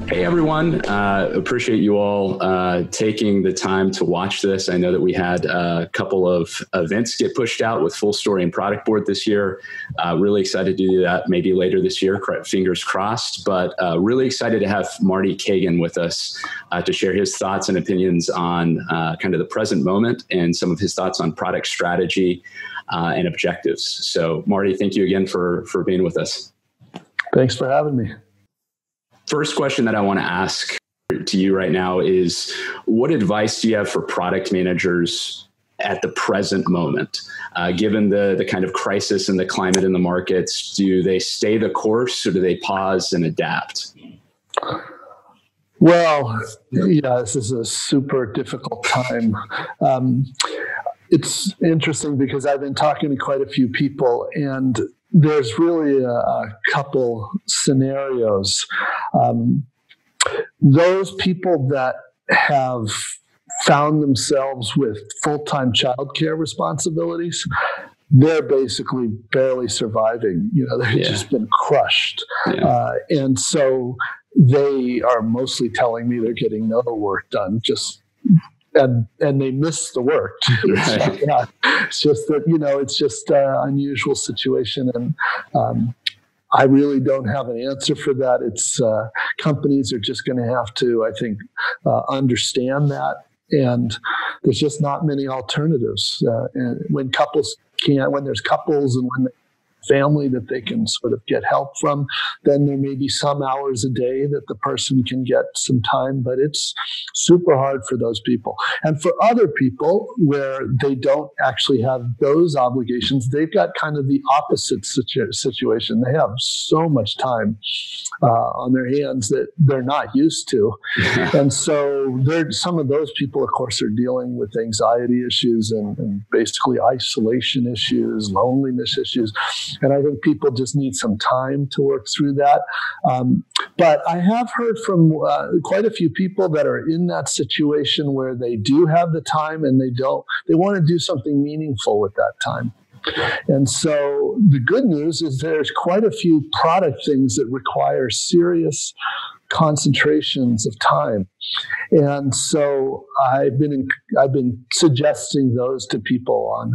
Hey everyone, appreciate you all taking the time to watch this. I know that we had a couple of events get pushed out with Full Story and Product Board this year. Really excited to do that maybe later this year, fingers crossed, but really excited to have Marty Cagan with us to share his thoughts and opinions on kind of the present moment and some of his thoughts on product strategy and objectives. So Marty, thank you again for being with us. Thanks for having me. First question that I want to ask to you right now is, what advice do you have for product managers at the present moment? Given the kind of crisis and the climate in the markets, do they stay the course or do they pause and adapt? Well, yeah, this is a super difficult time. It's interesting because I've been talking to quite a few people, and there's really a couple scenarios. Those people that have found themselves with full-time childcare responsibilities, they're basically barely surviving. They've just been crushed. Yeah. And so they are mostly telling me they're getting no work done, and they miss the work. Right. It's just that, it's just an unusual situation. And I really don't have an answer for that. It's companies are just going to have to, I think, understand that. And there's just not many alternatives. And when there's couples and when family that they can sort of get help from, then there may be some hours a day that the person can get some time, but it's super hard for those people. And for other people where they don't actually have those obligations, they've got kind of the opposite situation. They have so much time on their hands that they're not used to. And so some of those people, of course, are dealing with anxiety issues and basically isolation issues, loneliness issues. And I think people just need some time to work through that. But I have heard from quite a few people that are in that situation where they do have the time and they want to do something meaningful with that time. And so the good news is there's quite a few product things that require serious concentrations of time. And so I've been suggesting those to people on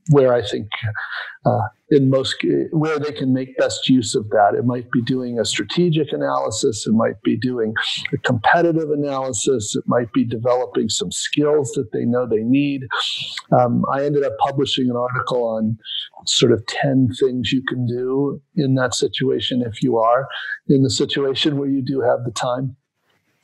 where I think where they can make best use of that. It might be doing a strategic analysis. It might be doing a competitive analysis. It might be developing some skills that they know they need. I ended up publishing an article on sort of 10 things you can do in that situation if you are in the situation where you do have the time.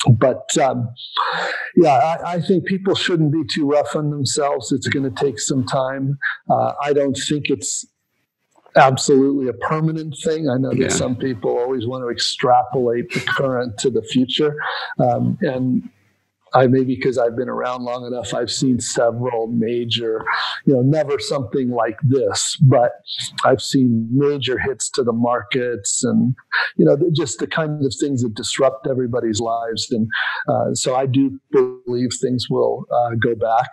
But I think people shouldn't be too rough on themselves. It's going to take some time. I don't think it's absolutely a permanent thing. I know that some people always want to extrapolate the current to the future. And maybe because I've been around long enough, I've seen several major, never something like this, but I've seen major hits to the markets and, just the kind of things that disrupt everybody's lives. And so I do believe things will go back.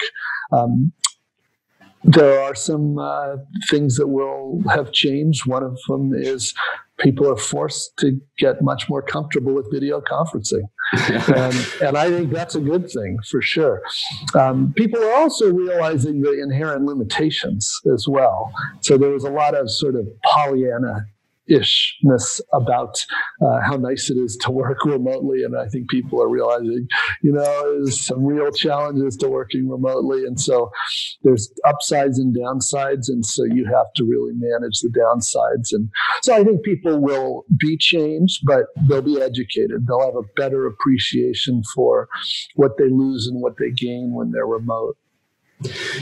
There are some things that will have changed. One of them is people are forced to get much more comfortable with video conferencing. And I think that's a good thing for sure. People are also realizing the inherent limitations as well. So there was a lot of sort of Pollyanna-ishness about how nice it is to work remotely. And I think people are realizing, there's some real challenges to working remotely. And so there's upsides and downsides. And so you have to really manage the downsides. And so I think people will be changed, but they'll be educated. They'll have a better appreciation for what they lose and what they gain when they're remote.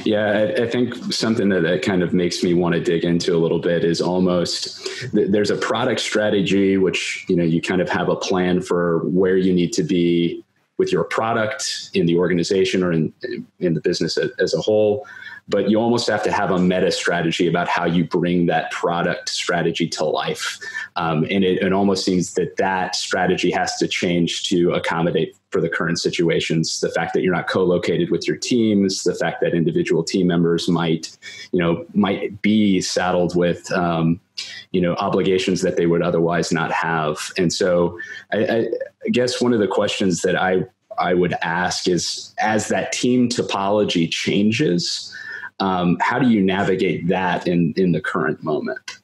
Yeah, I think something that kind of makes me want to dig into a little bit is almost there's a product strategy, which, you kind of have a plan for where you need to be with your product in the organization or in the business as a whole. But you almost have to have a meta strategy about how you bring that product strategy to life. And it almost seems that strategy has to change to accommodate for the current situations. The fact that you're not co-located with your teams, the fact that individual team members might be saddled with, obligations that they would otherwise not have. And so I guess one of the questions that I would ask is, as that team topology changes, how do you navigate that in the current moment?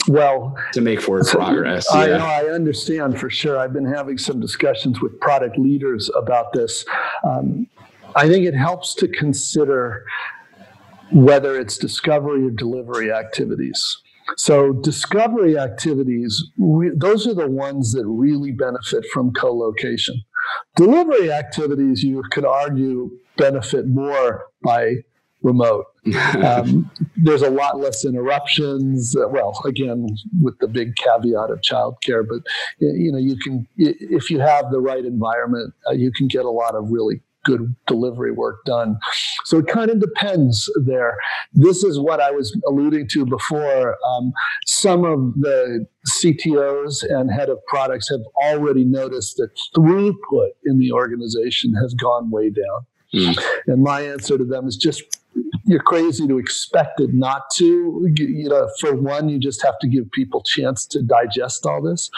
Well, to make forward progress. I understand for sure. I've been having some discussions with product leaders about this. I think it helps to consider whether it's discovery or delivery activities. So discovery activities, those are the ones that really benefit from co-location. Delivery activities, you could argue, benefit more by remote. There's a lot less interruptions. Well, again, with the big caveat of childcare, but you can, if you have the right environment, you can get a lot of really good delivery work done. So it kind of depends there. This is what I was alluding to before. Some of the CTOs and head of products have already noticed that throughput in the organization has gone way down. And my answer to them is just, you're crazy to expect it not to. For one, you just have to give people a chance to digest all this.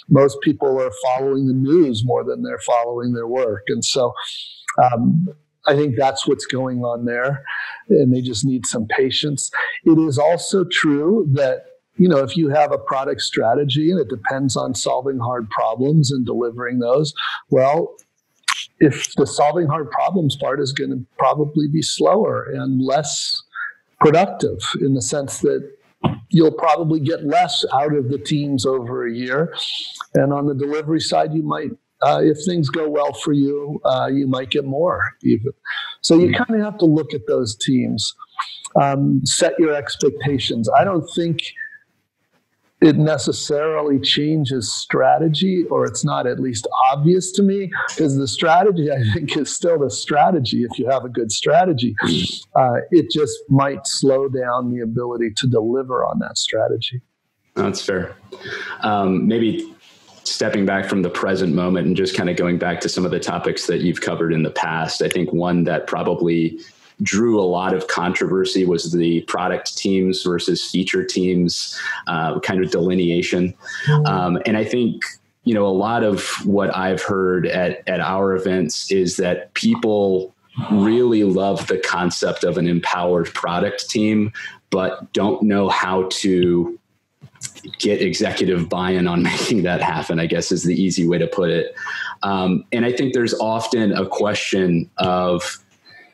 Most people are following the news more than they're following their work. And so I think that's what's going on there. And they just need some patience. It is also true that, if you have a product strategy and it depends on solving hard problems and delivering those, well, if the solving hard problems part is going to probably be slower and less productive, in the sense that you'll probably get less out of the teams over a year. And on the delivery side, you might, if things go well for you, you might get more even. So you kind of have to look at those teams, set your expectations. I don't think it necessarily changes strategy, or it's not at least obvious to me, because the strategy, I think, is still the strategy if you have a good strategy. It just might slow down the ability to deliver on that strategy. That's fair. Maybe stepping back from the present moment and just kind of going back to some of the topics that you've covered in the past, I think one that probably drew a lot of controversy was the product teams versus feature teams kind of delineation. And I think, a lot of what I've heard at our events is that people really love the concept of an empowered product team, but don't know how to get executive buy-in on making that happen, I guess is the easy way to put it. And I think there's often a question of,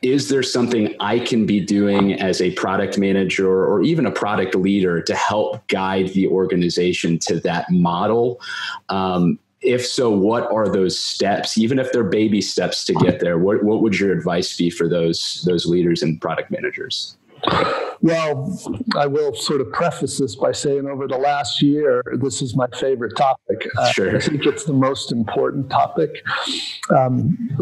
is there something I can be doing as a product manager or even a product leader to help guide the organization to that model? If so, what are those steps, even if they're baby steps to get there? What would your advice be for those leaders and product managers? Well, I will sort of preface this by saying over the last year, this is my favorite topic. Sure. I think it's the most important topic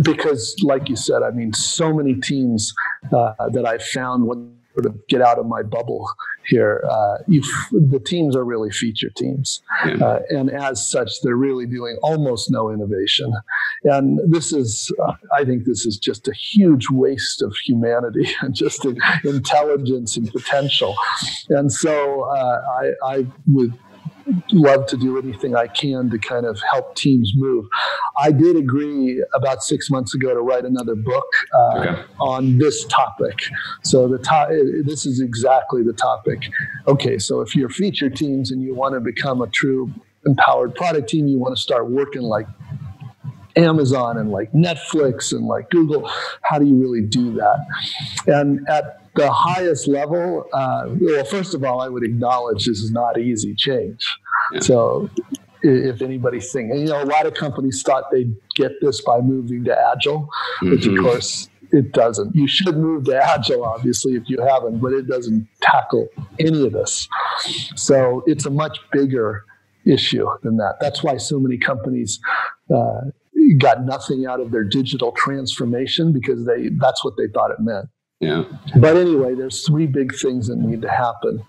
because, like you said, so many teams that I've found when sort of get out of my bubble here, the teams are really feature teams. Yeah. And as such, they're really doing almost no innovation. And this is, I think this is just a huge waste of humanity and just intelligence and potential. And so I would love to do anything I can to kind of help teams move. I did agree about 6 months ago to write another book on this topic. So this is exactly the topic. Okay, so if you're feature teams and you want to become a true empowered product team, you want to start working like Amazon and like Netflix and like Google, how do you really do that? And at the highest level, well, first of all, I would acknowledge this is not easy change. Yeah. So if anybody's thinking, a lot of companies thought they'd get this by moving to Agile, which of course it doesn't. You should move to Agile, obviously, if you haven't, but it doesn't tackle any of this. So it's a much bigger issue than that. That's why so many companies got nothing out of their digital transformation, because that's what they thought it meant. Yeah. But anyway, there's three big things that need to happen.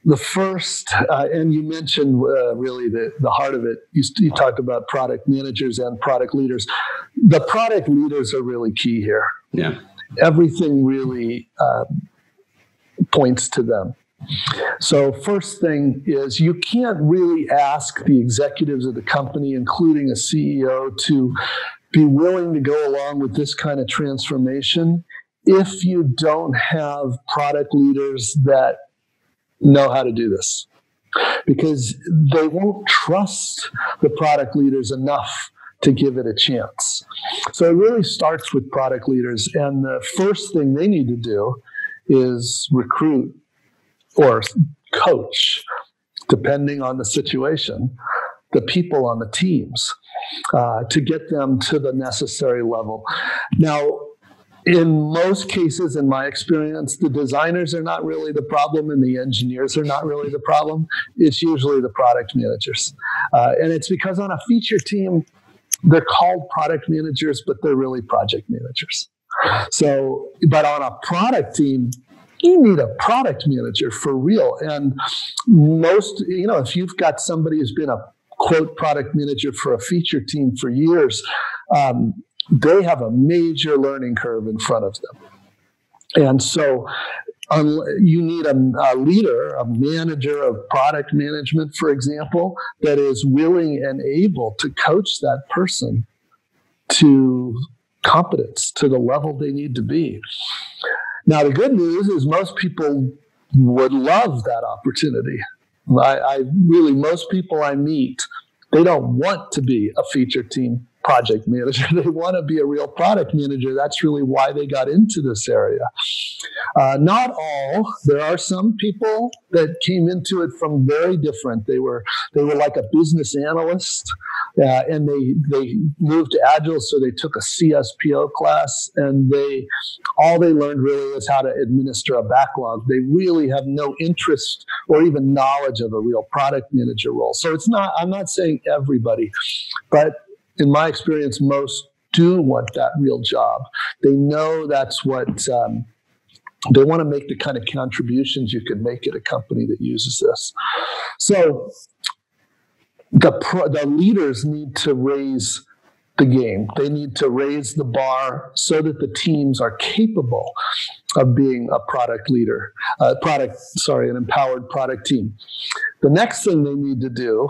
the first, and you mentioned really the heart of it, you talked about product managers and product leaders. The product leaders are really key here. Yeah. Everything really points to them. So first thing is you can't really ask the executives of the company, including a CEO, to be willing to go along with this kind of transformation if you don't have product leaders that know how to do this. Because they won't trust the product leaders enough to give it a chance. So it really starts with product leaders. And the first thing they need to do is recruit or coach, depending on the situation, the people on the teams to get them to the necessary level. Now, in most cases, in my experience, the designers are not really the problem and the engineers are not really the problem. It's usually the product managers. And it's because on a feature team, they're called product managers, but they're really project managers. So, but on a product team, you need a product manager for real. And most, if you've got somebody who's been a quote product manager for a feature team for years, they have a major learning curve in front of them. And so you need a leader, a manager of product management, for example, that is willing and able to coach that person to competence, to the level they need to be. Now, the good news is most people would love that opportunity. Most people I meet, they don't want to be a feature team project manager. They want to be a real product manager. That's really why they got into this area. Not all. There are some people that came into it from very different. They were like a business analyst, and they moved to Agile, so they took a CSPO class, and all they learned really is how to administer a backlog. They really have no interest or even knowledge of a real product manager role. So I'm not saying everybody, but in my experience, most do want that real job. They know that's what they want to make, the kind of contributions you can make at a company that uses this. So the leaders need to raise the game. They need to raise the bar so that the teams are capable of being a product leader, an empowered product team. The next thing they need to do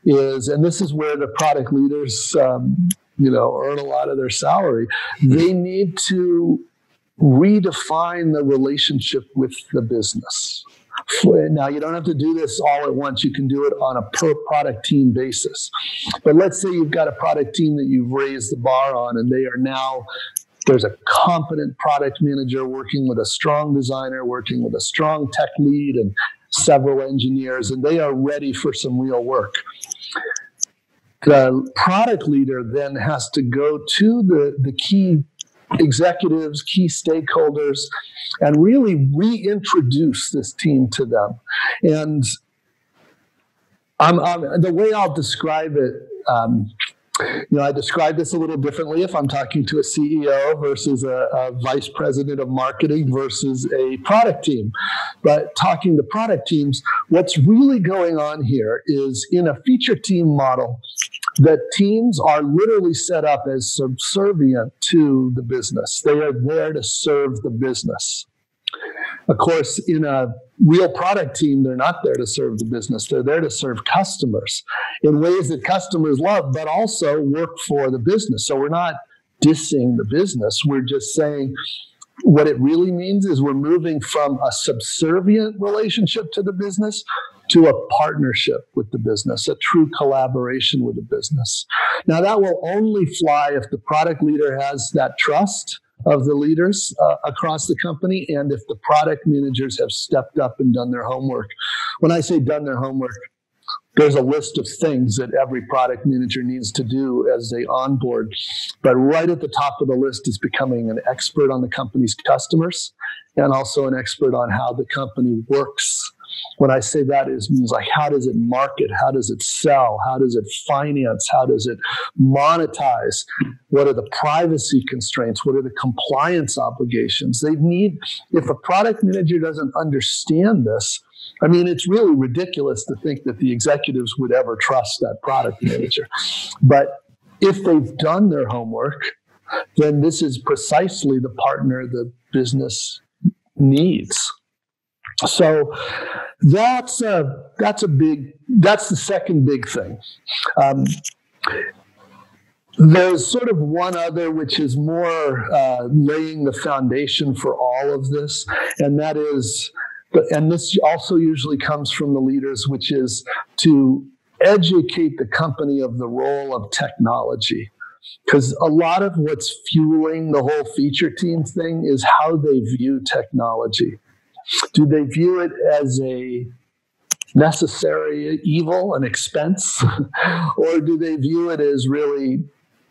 is, and this is where the product leaders, earn a lot of their salary. They need to redefine the relationship with the business. Now, you don't have to do this all at once. You can do it on a per product team basis. But let's say you've got a product team that you've raised the bar on, and there's a competent product manager working with a strong designer, working with a strong tech lead, and several engineers, and they are ready for some real work. The product leader then has to go to the key executives, key stakeholders, and really reintroduce this team to them. And the way I'll describe it, I describe this a little differently if I'm talking to a CEO versus a vice president of marketing versus a product team. But talking to product teams, what's really going on here is in a feature team model, the teams are literally set up as subservient to the business. They are there to serve the business. Of course, in a real product team, they're not there to serve the business. They're there to serve customers in ways that customers love, but also work for the business. So we're not dissing the business. We're just saying what it really means is we're moving from a subservient relationship to the business to a partnership with the business, a true collaboration with the business. Now, that will only fly if the product leader has that trust of the leaders across the company, and if the product managers have stepped up and done their homework. When I say done their homework, there's a list of things that every product manager needs to do as they onboard. But right at the top of the list is becoming an expert on the company's customers and also an expert on how the company works When I say that, it means like, how does it market? How does it sell? How does it finance? How does it monetize? What are the privacy constraints? What are the compliance obligations? They need, if a product manager doesn't understand this, I mean, it's really ridiculous to think that the executives would ever trust that product manager. But if they've done their homework, then this is precisely the partner the business needs. So that's the second big thing. There's sort of one other, which is more laying the foundation for all of this, and that is, and this also usually comes from the leaders, which is to educate the company of the role of technology. Because a lot of what's fueling the whole feature team thing is how they view technology. Do they view it as a necessary evil, an expense? Or do they view it as really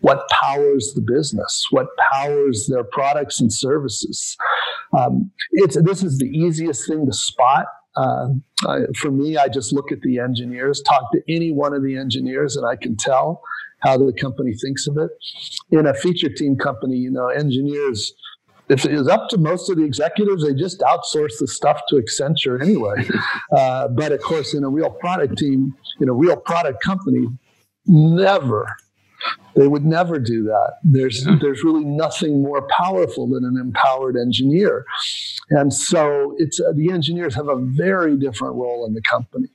what powers the business, what powers their products and services? This is the easiest thing to spot. For me, I just look at the engineers, talk to any one of the engineers, and I can tell how the company thinks of it. In a feature team company, engineers, if it is up to most of the executives, they just outsource the stuff to Accenture anyway. But of course, in a real product team, in a real product company, they would never do that. There's really nothing more powerful than an empowered engineer. And so the engineers have a very different role in the company.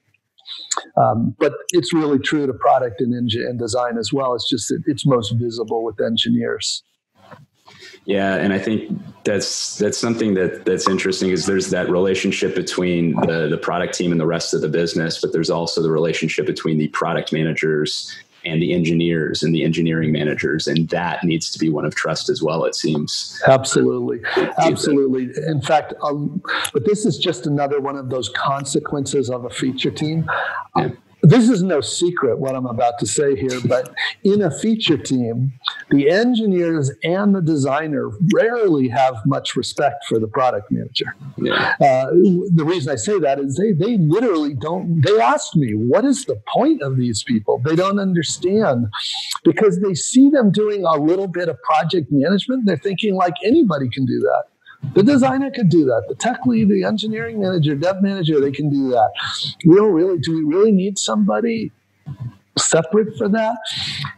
But it's really true to product and design as well. It's just that it's most visible with engineers. Yeah, and I think that's something that's interesting, is there's that relationship between the product team and the rest of the business, but there's also the relationship between the product managers and the engineers and the engineering managers, and that needs to be one of trust as well, it seems. Absolutely. In fact, but this is just another one of those consequences of a feature team. Yeah. This is no secret what I'm about to say here, but in a feature team, the engineers and the designer rarely have much respect for the product manager. Yeah. The reason I say that is they literally don't. They ask me, what is the point of these people? They don't understand, because they see them doing a little bit of project management. They're thinking like anybody can do that. The designer could do that. The tech lead, the engineering manager, dev manager, they can do that. Do we really need somebody separate for that?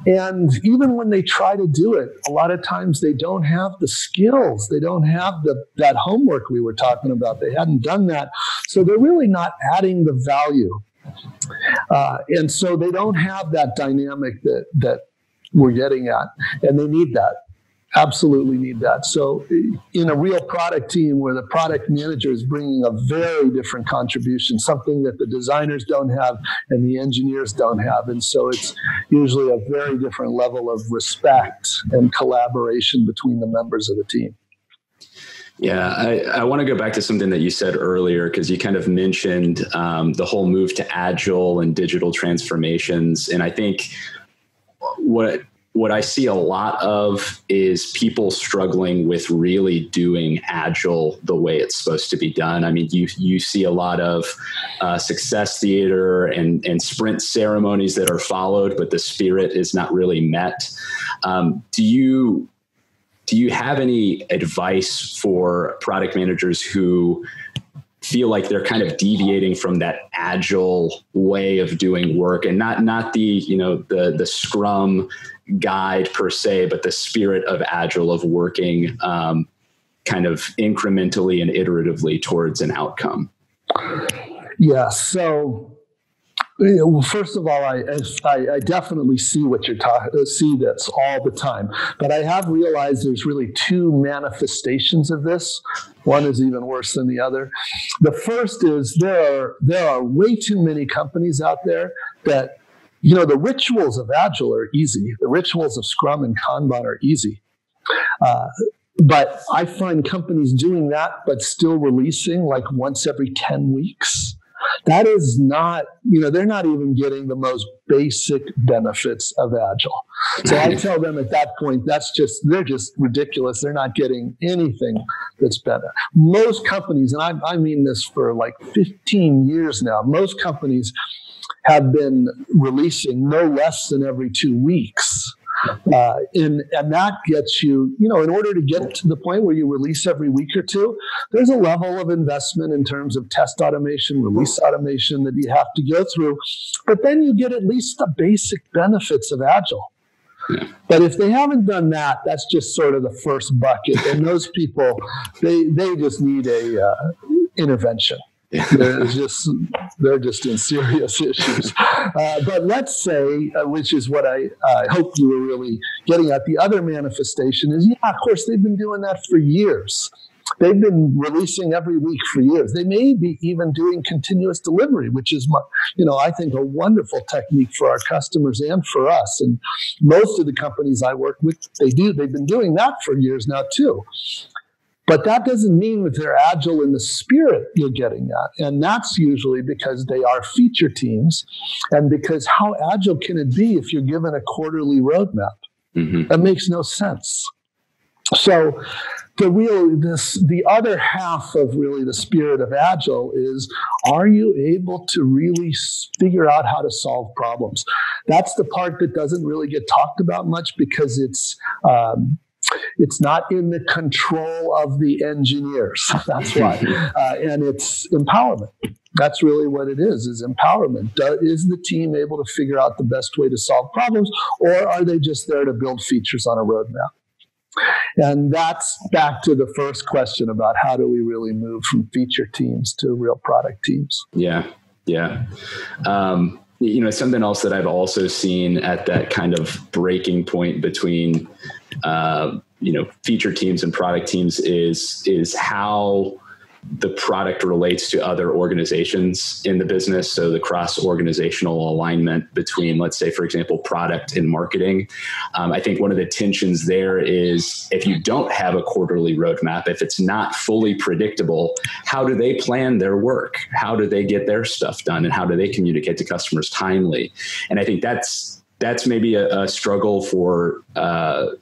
And even when they try to do it, a lot of times they don't have the skills. They don't have that homework we were talking about. They hadn't done that. So they're really not adding the value. And so they don't have that dynamic that we're getting at. And they need that. Absolutely need that. So in a real product team where the product manager is bringing a very different contribution, something that the designers don't have and the engineers don't have. And so it's usually a very different level of respect and collaboration between the members of the team. Yeah, I want to go back to something that you said earlier, because you kind of mentioned the whole move to Agile and digital transformations. And I think what I see a lot of is people struggling with really doing Agile the way it's supposed to be done. I mean, you see a lot of success theater and sprint ceremonies that are followed, but the spirit is not really met. Do you have any advice for product managers who feel like they're kind of deviating from that Agile way of doing work, and not the Scrum guide per se, but the spirit of Agile, of working kind of incrementally and iteratively towards an outcome? Yeah. So, first of all, I definitely see what you're see this all the time, but I have realized there's really two manifestations of this. One is even worse than the other. The first is there are way too many companies out there that, the rituals of Agile are easy. The rituals of Scrum and Kanban are easy. But I find companies doing that, but still releasing like once every 10 weeks. That is not, they're not even getting the most basic benefits of Agile. So I tell them at that point, they're just ridiculous. They're not getting anything that's better. Most companies, and I mean this for like 15 years now, most companies have been releasing no less than every 2 weeks. And that gets you, in order to get to the point where you release every week or two, there's a level of investment in terms of test automation, release automation that you have to go through. But then you get at least the basic benefits of Agile. Yeah. But if they haven't done that, that's just sort of the first bucket. And those people, they just need a intervention. They're just in serious issues. But let's say, which is what I hope you were really getting at, the other manifestation is, of course, they've been doing that for years. They've been releasing every week for years. They may be even doing continuous delivery, which is, I think, a wonderful technique for our customers and for us. And most of the companies I work with, they've been doing that for years now, too. But that doesn't mean that they're Agile in the spirit you're getting at. And that's usually because they are feature teams, and because how Agile can it be if you're given a quarterly roadmap? Mm-hmm. That makes no sense. So the other half of really the spirit of Agile is, are you able to really figure out how to solve problems? That's the part that doesn't really get talked about much, because it's not in the control of the engineers. That's why. And it's empowerment. That's really what it is empowerment. Is the team able to figure out the best way to solve problems, or are they just there to build features on a roadmap? And that's back to the first question about how do we really move from feature teams to real product teams? Yeah. Something else that I've also seen at that kind of breaking point between feature teams and product teams is how the product relates to other organizations in the business. So the cross-organizational alignment between, let's say, for example, product and marketing. I think one of the tensions there is, if you don't have a quarterly roadmap, if it's not fully predictable, how do they plan their work? How do they get their stuff done? And how do they communicate to customers timely? And I think that's maybe a struggle for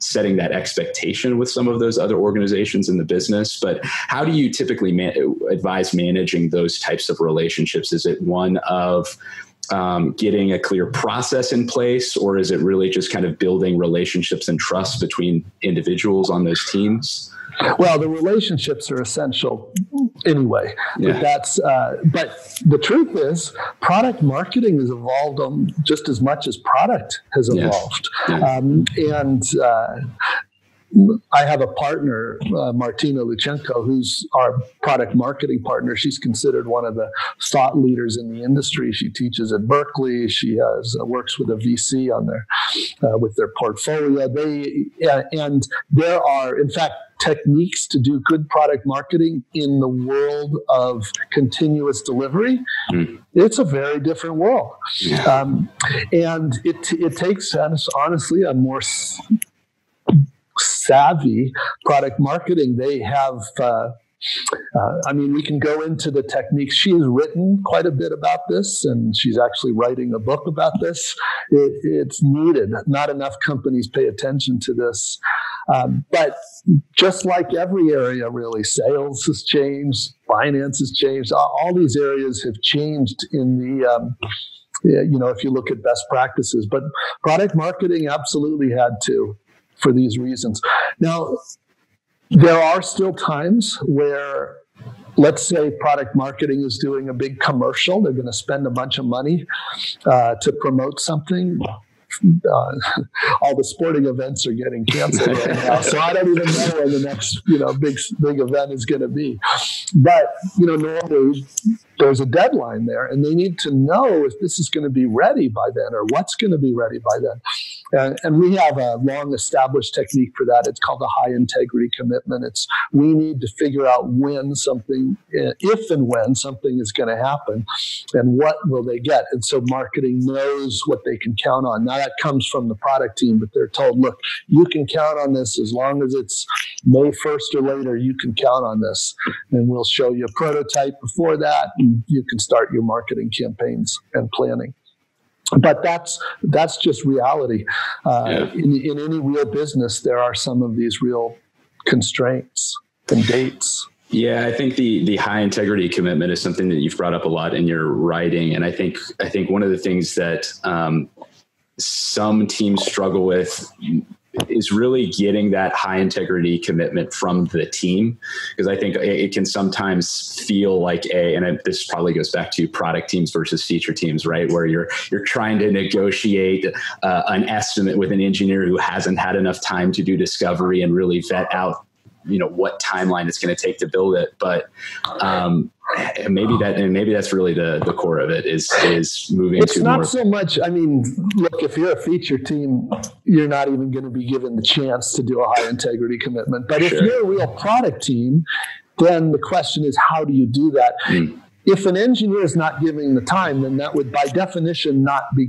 setting that expectation with some of those other organizations in the business. But how do you typically advise managing those types of relationships? Is it one of getting a clear process in place, or is it really just kind of building relationships and trust between individuals on those teams? Well, the relationships are essential anyway. Yeah. But the truth is, product marketing has evolved just as much as product has evolved. Yeah. I have a partner, Martina Luchenko, who's our product marketing partner. She's considered one of the thought leaders in the industry. She teaches at Berkeley. She works with a VC on with their portfolio. And there are, in fact, techniques to do good product marketing in the world of continuous delivery. It's a very different world. Yeah. And it takes, honestly, a more savvy product marketing. They have, we can go into the techniques. She's written quite a bit about this, and she's actually writing a book about this. It's needed. Not enough companies pay attention to this. But just like every area, really, sales has changed, finance has changed. All these areas have changed in the, if you look at best practices. But product marketing absolutely had to, for these reasons. Now, there are still times where, let's say, product marketing is doing a big commercial. They're going to spend a bunch of money to promote something. All the sporting events are getting canceled right now, so I don't even know when the next big event is going to be. But normally there's a deadline there, and they need to know if this is going to be ready by then, or what's going to be ready by then. And we have a long-established technique for that. It's called a high-integrity commitment. We need to figure out if and when something is going to happen, and what will they get. And so marketing knows what they can count on. Now, that comes from the product team, but they're told, look, you can count on this as long as it's May 1st or later, you can count on this. And we'll show you a prototype before that, and you can start your marketing campaigns and planning. But that's just reality. In any real business, there are some of these real constraints and dates. Yeah, I think the high integrity commitment is something that you've brought up a lot in your writing. And I think one of the things that some teams struggle with is really getting that high integrity commitment from the team. Because I think it can sometimes feel like this probably goes back to product teams versus feature teams, right? Where you're trying to negotiate an estimate with an engineer who hasn't had enough time to do discovery and really vet out what timeline it's going to take to build it. But maybe that's really the core of it is moving it's to not more. So much. I mean, look, if you're a feature team, you're not even going to be given the chance to do a high integrity commitment. But if you're a real product team, then the question is, how do you do that? If an engineer is not giving the time, then that would by definition not be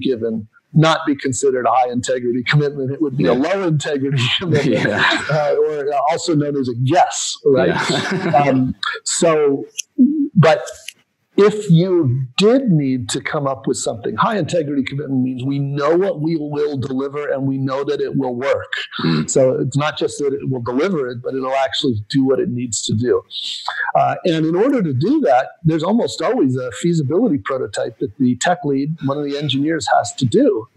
considered a high integrity commitment. It would be a low integrity commitment, or also known as a guess, right? Yeah. But if you did need to come up with something, high integrity commitment means we know what we will deliver and we know that it will work. So it's not just that it will deliver it, but it'll actually do what it needs to do. And in order to do that, there's almost always a feasibility prototype that the tech lead, one of the engineers, has to do.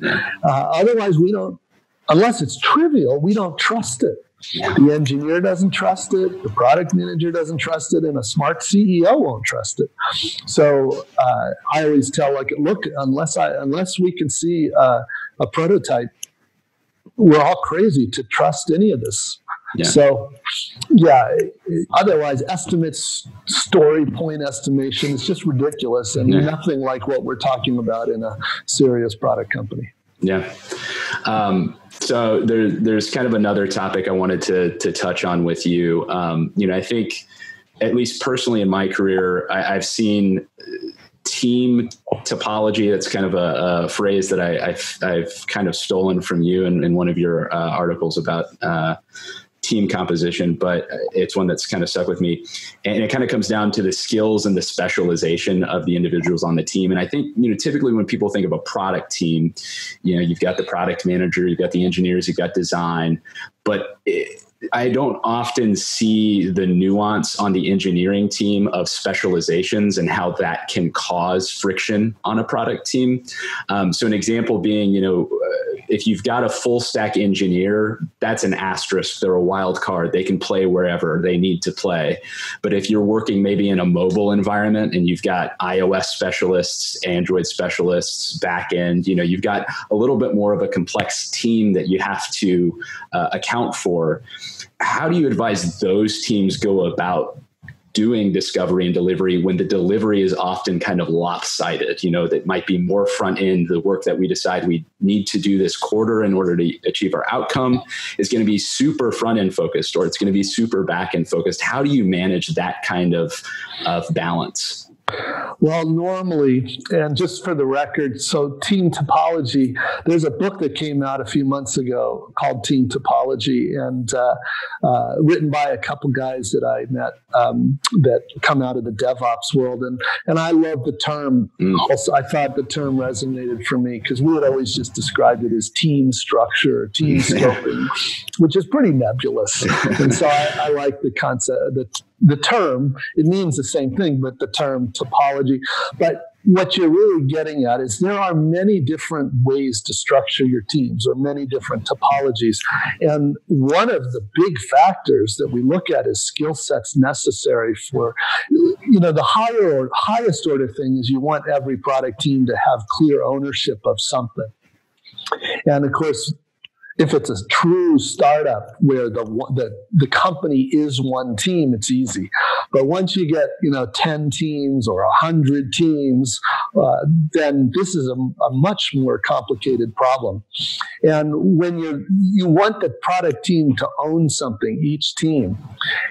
Otherwise, we don't, unless it's trivial, we don't trust it. The engineer doesn't trust it, the product manager doesn't trust it, and a smart CEO won't trust it. So I always tell, look, unless we can see a prototype, we're all crazy to trust any of this. So, otherwise, estimates, story point estimation is just ridiculous and nothing like what we're talking about in a serious product company. Yeah. So there's kind of another topic I wanted to touch on with you. I think, at least personally in my career, I've seen team topology. That's kind of a phrase that I've kind of stolen from you in one of your articles about team composition, but it's one that's kind of stuck with me. And it kind of comes down to the skills and the specialization of the individuals on the team. And I think, typically when people think of a product team, you've got the product manager, you've got the engineers, you've got design, but I don't often see the nuance on the engineering team of specializations and how that can cause friction on a product team. So an example being, if you've got a full stack engineer, that's an asterisk. They're a wild card. They can play wherever they need to play. But if you're working maybe in a mobile environment and you've got iOS specialists, Android specialists, backend, you've got a little bit more of a complex team that you have to account for. How do you advise those teams go about doing discovery and delivery when the delivery is often kind of lopsided? That might be more front end. The work that we decide we need to do this quarter in order to achieve our outcome is going to be super front end focused, or it's going to be super back end focused. How do you manage that kind of balance? Well, normally, and just for the record, so Team Topology, there's a book that came out a few months ago called Team Topology, and written by a couple guys that I met that come out of the DevOps world. And I love the term. Also, I thought the term resonated for me because we had always just described it as team structure, team scoping, which is pretty nebulous. And so I like the concept, the term. It means the same thing, but the term topology. But what you're really getting at is there are many different ways to structure your teams, or many different topologies. And one of the big factors that we look at is skill sets necessary for, the highest order thing is you want every product team to have clear ownership of something. And of course, if it's a true startup where the company is one team, it's easy. But once you get 10 teams or 100 teams, then this is a much more complicated problem. And when you want the product team to own something, each team,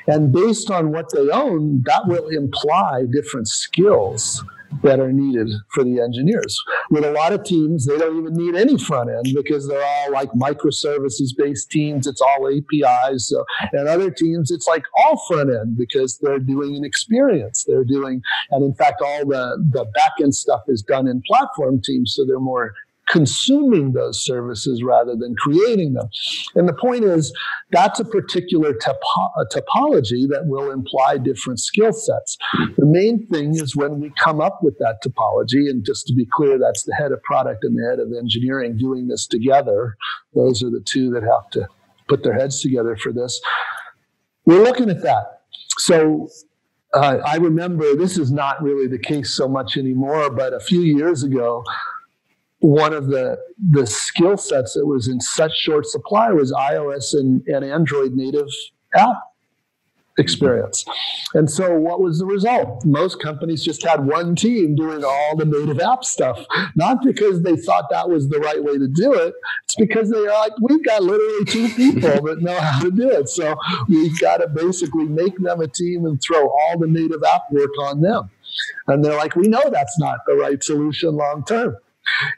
and based on what they own, that will imply different skills that are needed for the engineers. With a lot of teams, they don't even need any front end because they're all like microservices-based teams. It's all APIs. So, and other teams, it's like all front end because they're doing an experience. And in fact, all the back end stuff is done in platform teams, so they're more consuming those services rather than creating them. And the point is, that's a particular topology that will imply different skill sets. The main thing is when we come up with that topology, and just to be clear, that's the head of product and the head of engineering doing this together. Those are the two that have to put their heads together for this. We're looking at that. So I remember, this is not really the case so much anymore, but a few years ago, one of the skill sets that was in such short supply was iOS and Android native app experience. And so what was the result? Most companies just had one team doing all the native app stuff, not because they thought that was the right way to do it. It's because they're like, we've got literally 2 people that know how to do it. So we've got to basically make them a team and throw all the native app work on them. And they're like, we know that's not the right solution long term.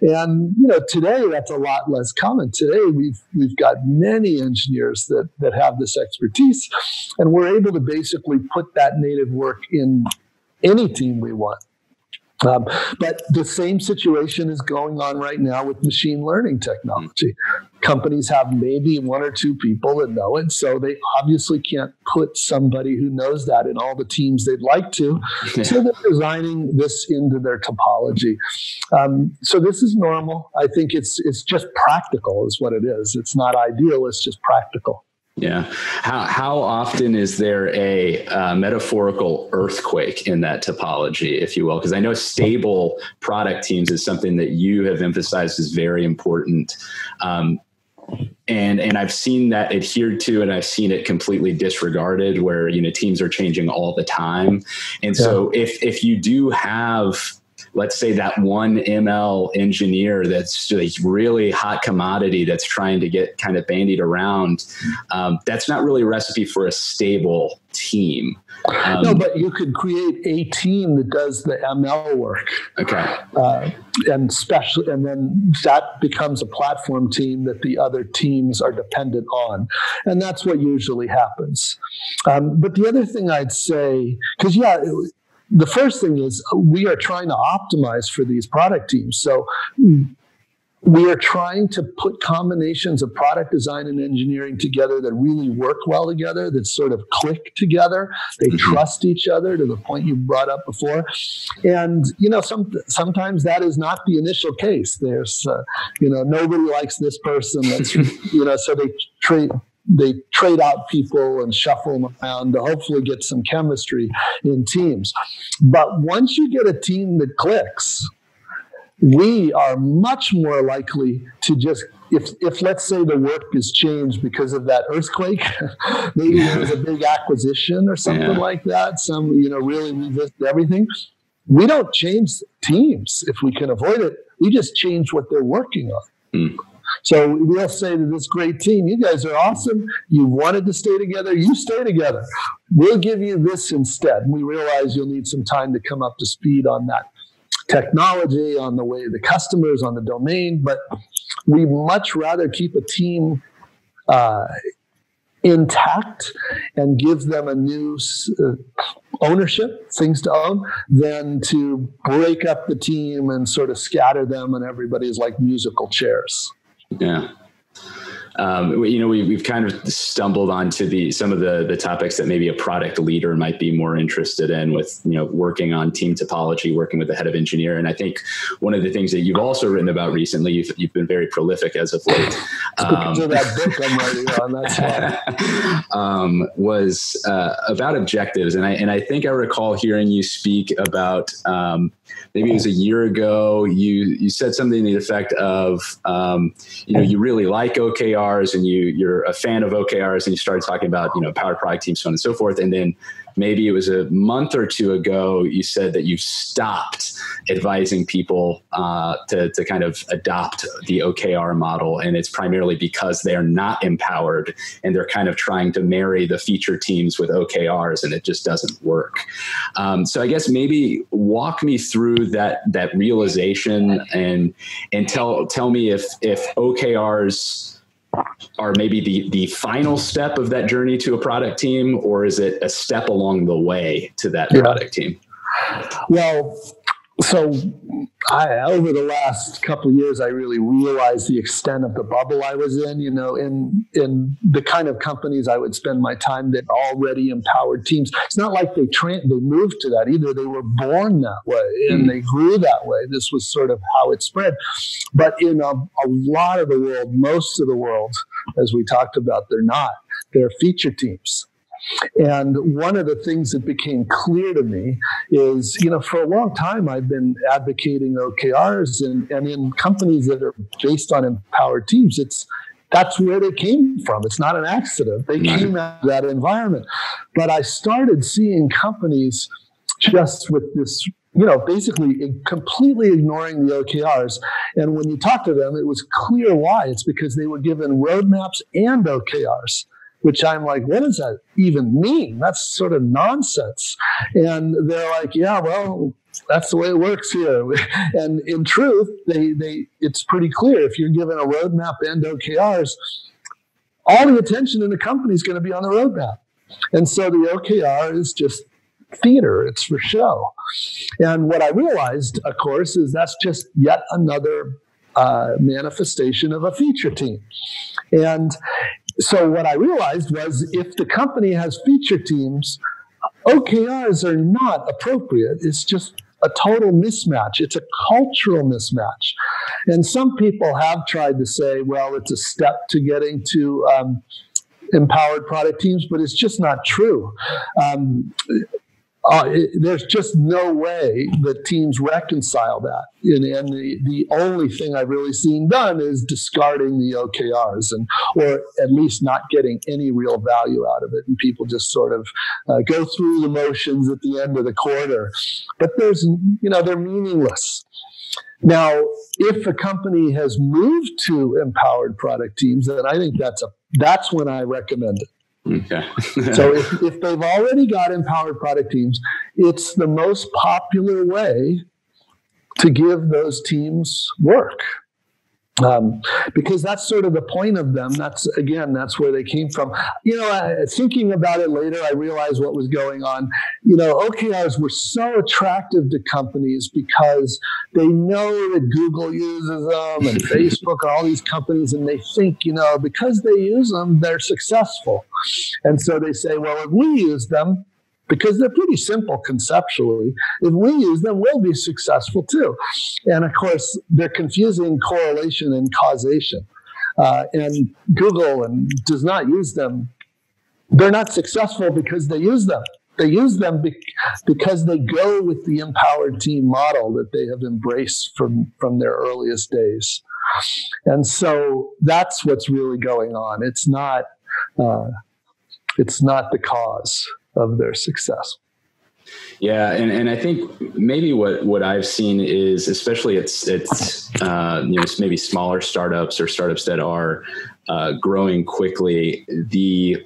And today that's a lot less common. Today we've got many engineers that have this expertise, and we're able to basically put that native work in any team we want. But the same situation is going on right now with machine learning technology. Companies have maybe 1 or 2 people that know it, so they obviously can't put somebody who knows that in all the teams they'd like to. So they're designing this into their topology. So this is normal. I think it's just practical is what it is. It's not ideal, it's just practical. Yeah. How often is there a metaphorical earthquake in that topology, if you will? Because I know stable product teams is something that you have emphasized is very important. And I've seen that adhered to, and I've seen it completely disregarded where, teams are changing all the time. And so if you do have, let's say, that one ML engineer that's like really hot commodity that's trying to get kind of bandied around, that's not really a recipe for a stable team. No, but you could create a team that does the ML work. Okay. And then that becomes a platform team that the other teams are dependent on. And that's what usually happens. But the other thing I'd say, because the first thing is we are trying to optimize for these product teams. So we are trying to put combinations of product design and engineering together that really work well together, that sort of click together. They trust each other to the point you brought up before. And, sometimes that is not the initial case. There's, nobody likes this person. That's, so they trade out people and shuffle them around to hopefully get some chemistry in teams. But once you get a team that clicks, we are much more likely to just, if let's say the work is changed because of that earthquake, maybe there was a big acquisition or something like that, really revisit everything. We don't change teams if we can avoid it. We just change what they're working on. So we'll say to this great team, you guys are awesome. You wanted to stay together. You stay together. We'll give you this instead. We realize you'll need some time to come up to speed on that technology, on the way the customers, on the domain. But we much rather keep a team intact and give them a new ownership, things to own, than to break up the team and sort of scatter them and everybody's like musical chairs. Yeah. We've kind of stumbled onto some of the topics that maybe a product leader might be more interested in with, working on team topology, working with the head of engineer. And I think one of the things that you've also written about recently, you've been very prolific as of late. Because of that book I'm writing on, that's why. Was about objectives. And I think I recall hearing you speak about, maybe it was a year ago, you said something to the effect of, you really like OKRs and you're a fan of OKRs, and you started talking about, powered product teams, so on and so forth. And then maybe it was a month or two ago, you said that you stopped advising people to kind of adopt the OKR model. And it's primarily because they're not empowered and they're kind of trying to marry the feature teams with OKRs, and it just doesn't work. So I guess maybe walk me through that realization and tell me if OKRs are maybe the final step of that journey to a product team, or is it a step along the way to that product team? Well, so over the last couple of years, I really realized the extent of the bubble I was in. In the kind of companies I would spend my time, that already empowered teams. It's not like they moved to that either. They were born that way and they grew that way. This was sort of how it spread. But in a lot of the world, most of the world, as we talked about, they're not. They're feature teams. And one of the things that became clear to me is, for a long time, I've been advocating OKRs, and in companies that are based on empowered teams, that's where they came from. It's not an accident. They came out of that environment. But I started seeing companies just with this, basically completely ignoring the OKRs. And when you talk to them, it was clear why. It's because they were given roadmaps and OKRs, which I'm like, what does that even mean? That's sort of nonsense. And they're like, yeah, well, that's the way it works here. And in truth, it's pretty clear. If you're given a roadmap and OKRs, all the attention in the company is going to be on the roadmap. And so the OKR is just theater. It's for show. And what I realized, of course, is that's just yet another manifestation of a feature team. And so what I realized was, if the company has feature teams, OKRs are not appropriate. It's just a total mismatch. It's a cultural mismatch. And some people have tried to say, well, it's a step to getting to empowered product teams, but it's just not true. There's just no way that teams reconcile that. And the only thing I've really seen done is discarding the OKRs, or at least not getting any real value out of it. And people just sort of go through the motions at the end of the quarter. But they're meaningless. Now, if a company has moved to empowered product teams, then I think that's when I recommend it. Okay. So if they've already got empowered product teams, it's the most popular way to give those teams work. Because that's sort of the point of them. That's where they came from. Thinking about it later, I realized what was going on. OKRs were so attractive to companies because they know that Google uses them and Facebook and all these companies, and they think, because they use them, they're successful. And so they say, well, if we use them, because they're pretty simple conceptually, if we use them, we'll be successful too. And of course, they're confusing correlation and causation. And Google does not use them. They're not successful because they use them. They use them because they go with the empowered team model that they have embraced from their earliest days. And so that's what's really going on. It's not the cause of their success. Yeah, and I think maybe what I've seen is, especially it's maybe smaller startups or startups that are growing quickly, the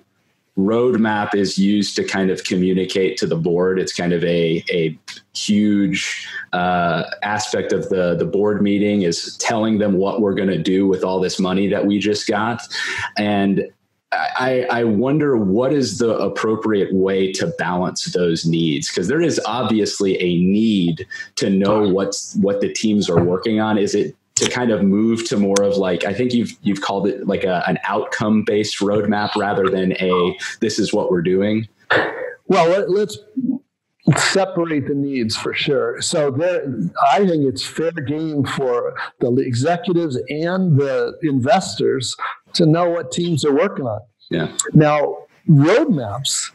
roadmap is used to kind of communicate to the board. It's kind of a huge aspect of the board meeting, is telling them what we're going to do with all this money that we just got. And I wonder, what is the appropriate way to balance those needs? Because there is obviously a need to know what the teams are working on. Is it to kind of move to more of like, I think you've called it like an outcome-based roadmap rather than this is what we're doing? Well, let's separate the needs for sure. So I think it's fair game for the executives and the investors to know what teams are working on. Yeah. Now, roadmaps,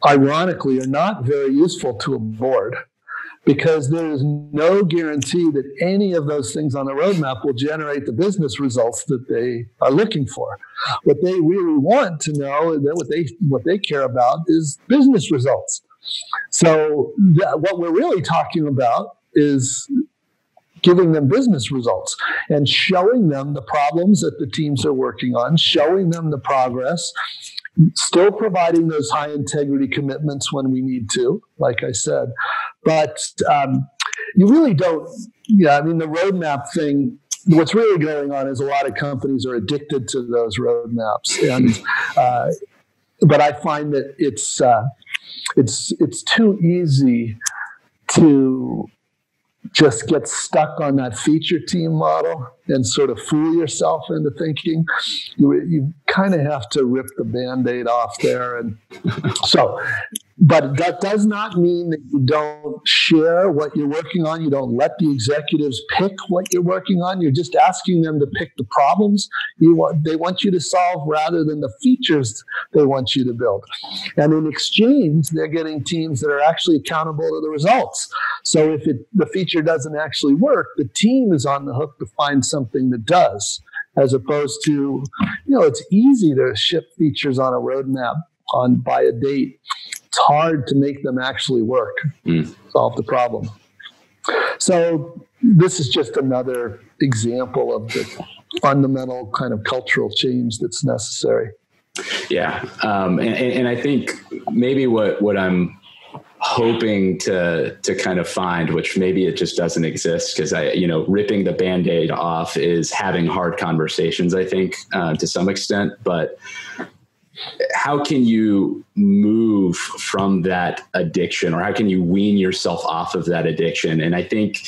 ironically, are not very useful to a board, because there is no guarantee that any of those things on the roadmap will generate the business results that they are looking for. What they really want to know, that what they care about, is business results. So what we're really talking about is giving them business results and showing them the problems that the teams are working on, showing them the progress, still providing those high integrity commitments when we need to, like I said. But you really don't, the roadmap thing, what's really going on is a lot of companies are addicted to those roadmaps. And but I find that it's too easy to just get stuck on that feature team model and sort of fool yourself into thinking. You kind of have to rip the Band-Aid off there. And so, but that does not mean that you don't share what you're working on. You don't let the executives pick what you're working on. You're just asking them to pick the problems they want you to solve rather than the features they want you to build. And in exchange, they're getting teams that are actually accountable to the results. So if the feature doesn't actually work, the team is on the hook to find something that does, as opposed to, it's easy to ship features on a roadmap by a date. It's hard to make them actually work, solve the problem. So this is just another example of the fundamental kind of cultural change that's necessary. Yeah. And I think maybe what I'm hoping to kind of find, which maybe it just doesn't exist, because ripping the Band-Aid off is having hard conversations, I think, to some extent. But how can you move from that addiction, or how can you wean yourself off of that addiction? And I think,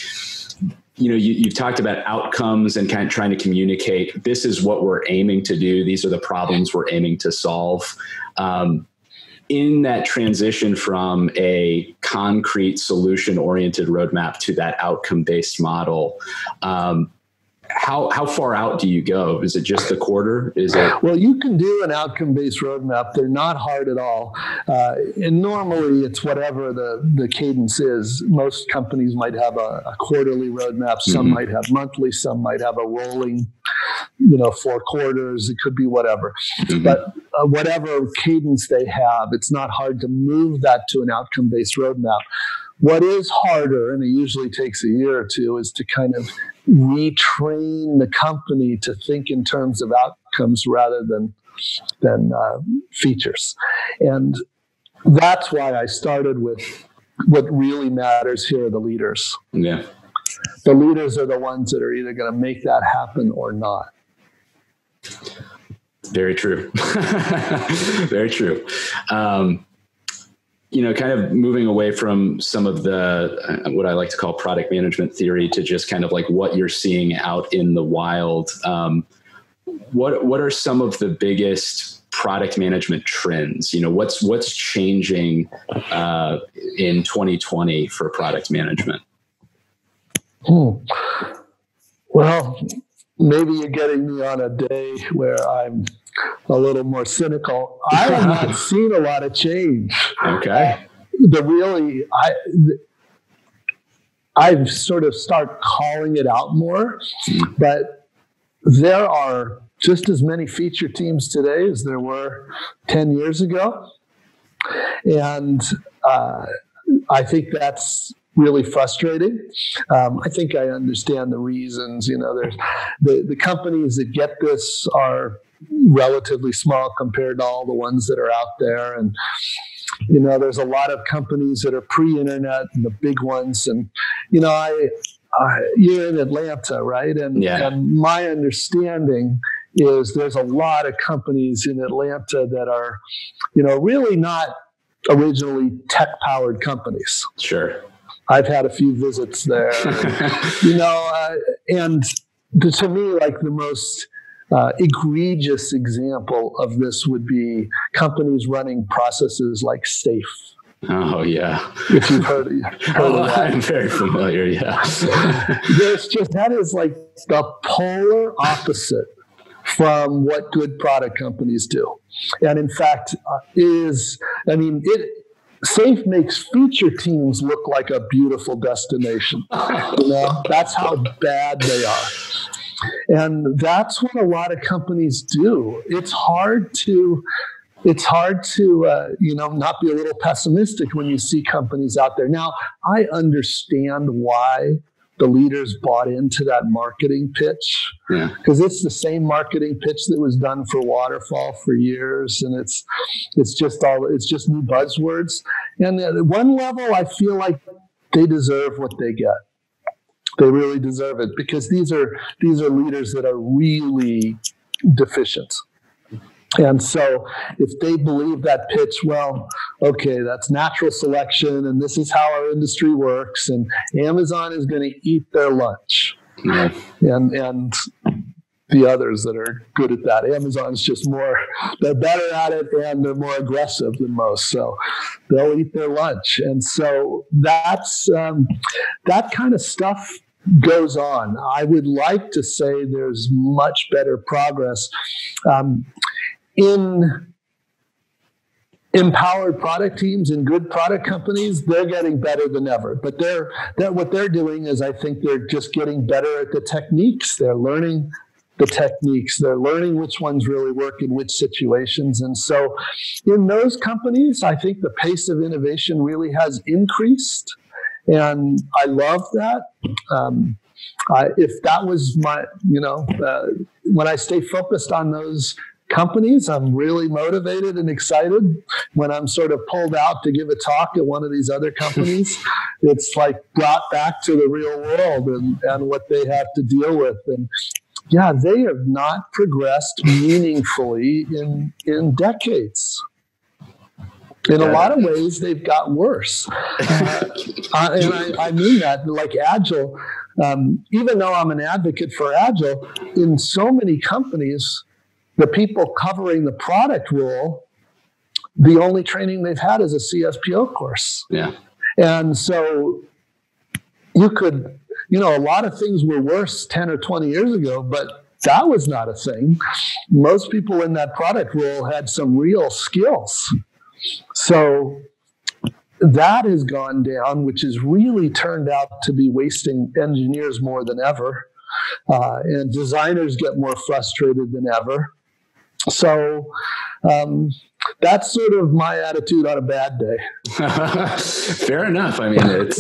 you've talked about outcomes and kind of trying to communicate, this is what we're aiming to do. These are the problems we're aiming to solve. In that transition from a concrete solution-oriented roadmap to that outcome-based model, how far out do you go? Is it just a quarter? Well, you can do an outcome-based roadmap. They're not hard at all. And normally it's whatever the cadence is. Most companies might have a quarterly roadmap. Some might have monthly. Some might have a rolling, 4 quarters. It could be whatever. But whatever cadence they have, it's not hard to move that to an outcome-based roadmap. What is harder, and it usually takes a year or two, is to kind of retrain the company to think in terms of outcomes rather than features. And that's why I started with what really matters here are the leaders. Yeah. The leaders are the ones that are either going to make that happen or not. Very true. Very true. Kind of moving away from some of the, what I like to call product management theory, to just kind of like what you're seeing out in the wild. What are some of the biggest product management trends? What's changing in 2020 for product management? Well, maybe you're getting me on a day where I'm a little more cynical. I have not seen a lot of change. Okay. I've sort of started calling it out more, but there are just as many feature teams today as there were 10 years ago. And I think that's really frustrating. I think I understand the reasons. There's the companies that get this are relatively small compared to all the ones that are out there. And, there's a lot of companies that are pre-internet and the big ones. And, you're in Atlanta, right? And my understanding is there's a lot of companies in Atlanta that are, really not originally tech-powered companies. Sure. I've had a few visits there, and to me, like the most egregious example of this would be companies running processes like SAFe. Oh, yeah. If you've heard of that. I'm very familiar, yeah. That is like the polar opposite from what good product companies do. And in fact, SAFe makes feature teams look like a beautiful destination. That's how bad they are. And that's what a lot of companies do. It's hard to it's hard to, not be a little pessimistic when you see companies out there. Now, I understand why the leaders bought into that marketing pitch, because it's the same marketing pitch that was done for Waterfall for years, and it's just new buzzwords. And at one level, I feel like they deserve what they get. They really deserve it, because these are leaders that are really deficient. And so if they believe that pitch, well, okay, that's natural selection, and this is how our industry works, and Amazon is going to eat their lunch. And the others that are good at that, Amazon's just they're better at it, and they're more aggressive than most, so they'll eat their lunch. And so that's that kind of stuff goes on. I would like to say there's much better progress. In empowered product teams and good product companies, they're getting better than ever. But what they're doing is, I think they're just getting better at the techniques. They're learning the techniques. They're learning which ones really work in which situations. And so in those companies, I think the pace of innovation really has increased. And I love that. If that was my, when I stay focused on those companies, I'm really motivated and excited. When I'm sort of pulled out to give a talk at one of these other companies, it's like brought back to the real world and what they have to deal with. And yeah, they have not progressed meaningfully in decades. In a lot of ways, they've got worse. And I mean that, like Agile, even though I'm an advocate for Agile, in so many companies, the people covering the product role, the only training they've had is a CSPO course. Yeah. And so you could, a lot of things were worse 10 or 20 years ago, but that was not a thing. Most people in that product role had some real skills. So that has gone down, which has really turned out to be wasting engineers more than ever. And designers get more frustrated than ever. So that's sort of my attitude on a bad day. Fair enough. I mean, it's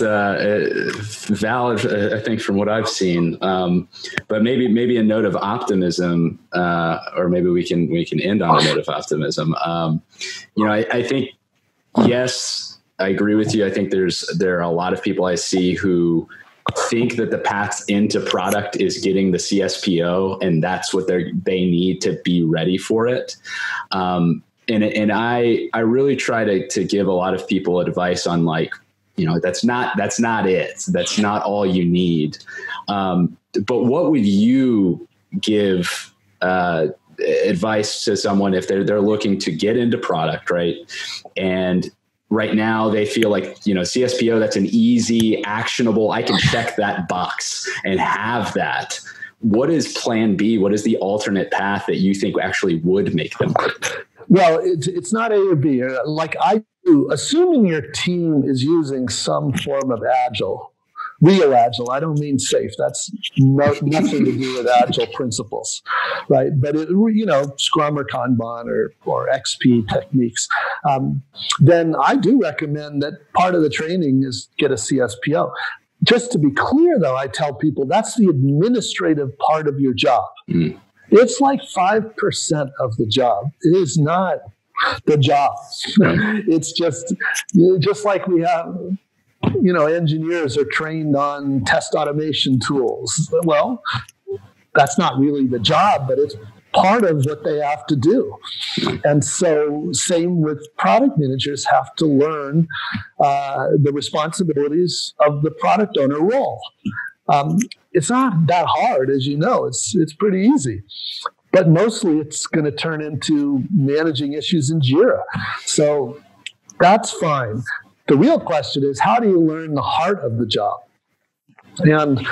valid, I think, from what I've seen. But maybe a note of optimism, or maybe we can end on a note of optimism. I think, yes, I agree with you. I think there are a lot of people I see who think that the path into product is getting the CSPO, and that's what they need to be ready for it. And I really try to give a lot of people advice on, like, that's not it. That's not all you need. But what would you give advice to someone if they're looking to get into product, right? And right now they feel like, CSPO, that's an easy, actionable, I can check that box and have that. What is plan B? What is the alternate path that you think actually would make them work? Well, it's not A or B. Like I do, assuming your team is using some form of Agile, real Agile. I don't mean safe. That's nothing to do with Agile principles, right? But Scrum or Kanban or XP techniques. Then I do recommend that part of the training is get a CSPO. Just to be clear, though, I tell people that's the administrative part of your job. Mm. It's like 5% of the job. It is not the job. It's just like we have, engineers are trained on test automation tools. Well, that's not really the job, but it's part of what they have to do. And so same with product managers have to learn the responsibilities of the product owner role. It's not that hard, as you know. It's pretty easy. But mostly it's going to turn into managing issues in Jira. So that's fine. The real question is, how do you learn the heart of the job? And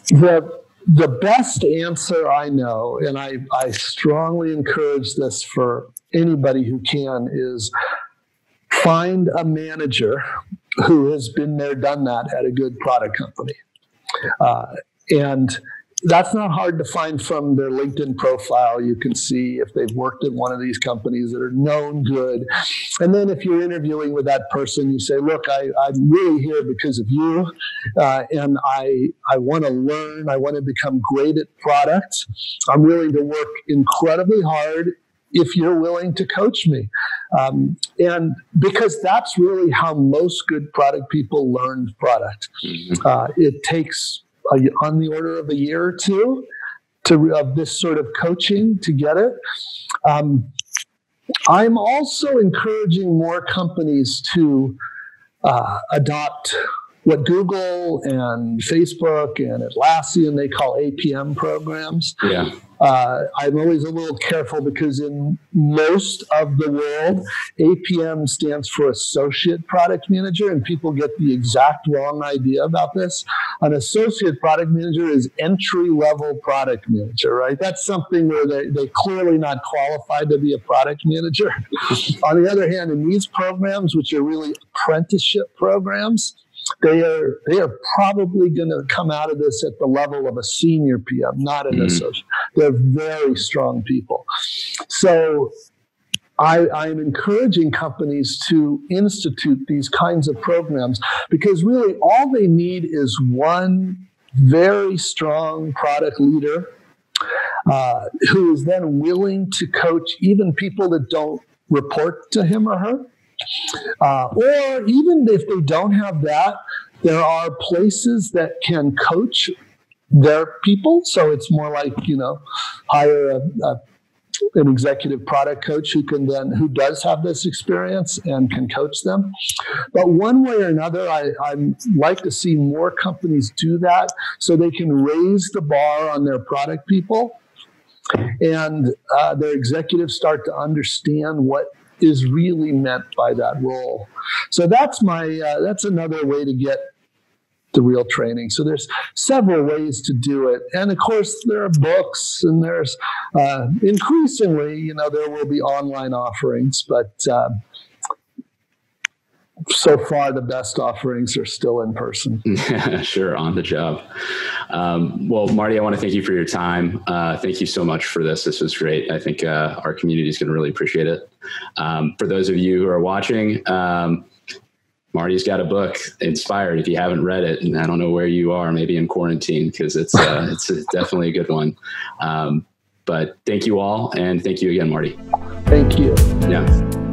the best answer I know, and I strongly encourage this for anybody who can, is find a manager who has been there, done that at a good product company. And that's not hard to find from their LinkedIn profile. You can see if they've worked at one of these companies that are known good. And then if you're interviewing with that person, you say, look, I'm really here because of you, and I want to learn. I want to become great at product. I'm willing to work incredibly hard if you're willing to coach me. And because that's really how most good product people learn product. It takes on the order of a year or two of this sort of coaching to get it. I'm also encouraging more companies to adopt what Google and Facebook and Atlassian, they call APM programs. Yeah. I'm always a little careful because in most of the world, APM stands for Associate Product Manager, and people get the exact wrong idea about this. An Associate Product Manager is entry-level product manager, right? That's something where they're clearly not qualified to be a product manager. On the other hand, in these programs, which are really apprenticeship programs, they are probably going to come out of this at the level of a senior PM, not an associate. They're very strong people. So I'm encouraging companies to institute these kinds of programs because really all they need is one very strong product leader who is then willing to coach even people that don't report to him or her. Or even if they don't have that, there are places that can coach their people. So it's more like, hire an executive product coach who does have this experience and can coach them. But one way or another, I'd like to see more companies do that so they can raise the bar on their product people and their executives start to understand what is really meant by that role. So that's another way to get the real training. So there's several ways to do it. And of course, there are books and there's increasingly, there will be online offerings, but so far the best offerings are still in person. Sure, on the job. Well, Marty, I want to thank you for your time. Thank you so much for this. This was great. I think our community is going to really appreciate it. For those of you who are watching, Marty's got a book, Inspired. If you haven't read it, and I don't know where you are, maybe in quarantine, because it's definitely a good one. But thank you all, and thank you again, Marty. Thank you. Yeah.